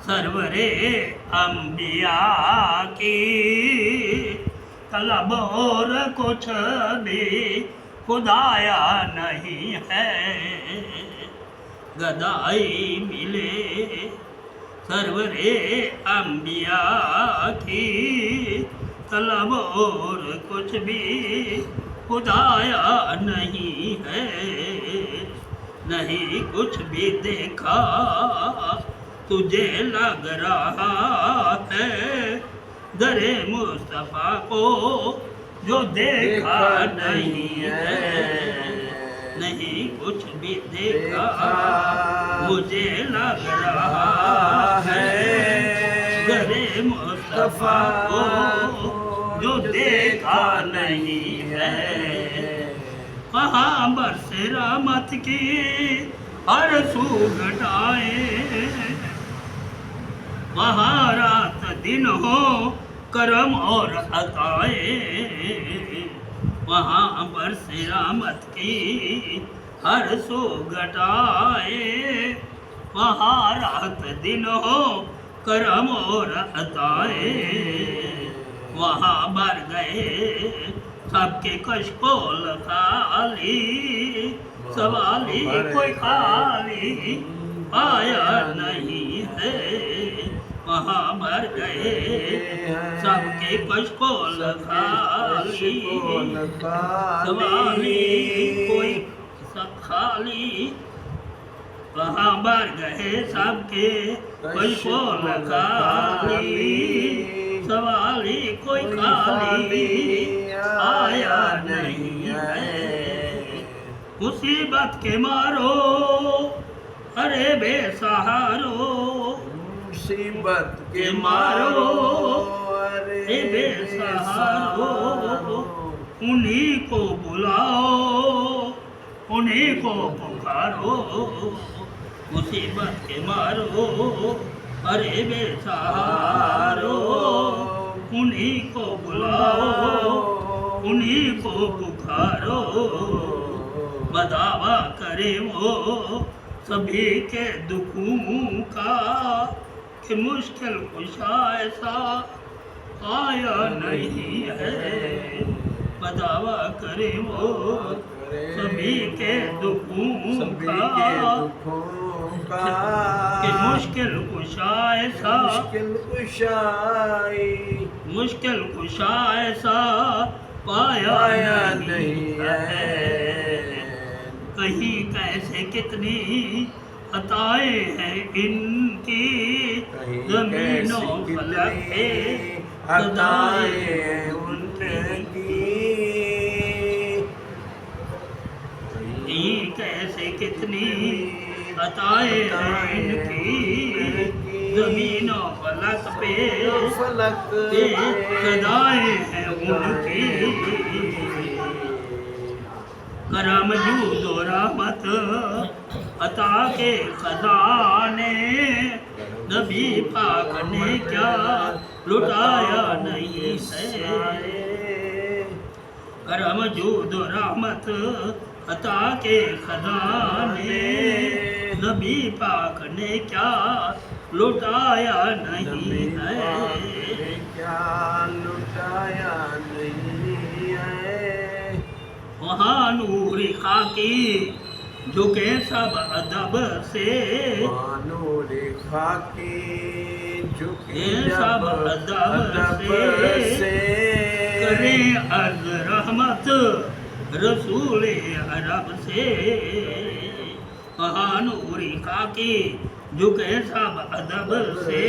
सरवरे अंबिया की तलब और कुछ भी खुदाया नहीं है। गदाई मिले सरवरे अंबिया की तलब और कुछ भी खुदाया नहीं है। नहीं कुछ भी देखा तुझे लग रहा है, दरे मुस्तफा को जो देखा नहीं है। नहीं कुछ भी देखा मुझे लग रहा है, दरे मुस्तफा को जो देखा नहीं है। कहाँ बरसे रहमत की हर सू घटाए, वहाँ रात दिन हो करम और अताए। वहाँ बरसे रहमत की हर सू घटाए, वहाँ रात दिन हो करम और अताए। वहाँ भर गए सबके कशकोल खाली, सवाली कोई खाली आया नहीं है। वहाँ भर गए सबके कशकोल खाली, सवाली कोई खाली। वहाँ भर गए सबके कशकोल खाली, सवाली कोई खाली आया नहीं है। मुसीबत के मारो अरे बेसहारो, मुसीबत के मारो अरे बेसहारो। उन्हीं को बुलाओ उन्हीं को पुकारो, मुसीबत के मारो अरे बेसहारो। उन्हीं को बुलाओ उन्हीं को पुकारो, बदावा करे वो सभी के दुखों का कि मुश्किल कुशा ऐसा आया नहीं है। बदावा करे वो सभी के दुखों का कि मुश्किल कुशा ऐसा मुश्किल कुशा ऐसा पाया नहीं है। कहीं कैसे कितनी अताएं हैं इनकी, जमीनों फलक पे अताएं उनकी। कहीं कैसे कितनी अताएं हैं इनकी, जमीनों फलक पे सदाएं हैं उनकी। करम जूद और रहमत अता के खजाने, नबी पाक ने क्या लुटाया नहीं है। करम जूद और रहमत अता के खजाने, नबी पाक ने क्या लुटाया नहीं है। क्या लुटाया नहीं है। वहाँ नूरी खाकी झुके सब अदब से, नूरी खाकी झुके सब अदब से। करे अर्ज रहमत रसूल अरब से। वहाँ नूरी खाकी झुके सब अदब से,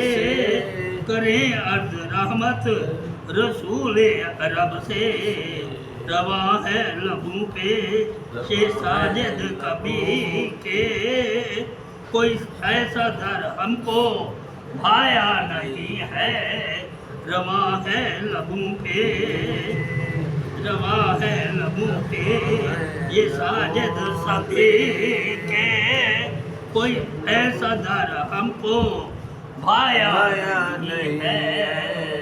करे अर्ज रहमत रसूल अरब से। रवा है लबों पे शेर साजिद कभी के, कोई ऐसा दर हमको भाया नहीं है। रवा है लबों पे रवा है लबों पे ये साजिद सभी के, कोई ऐसा दर हमको भाया नहीं है।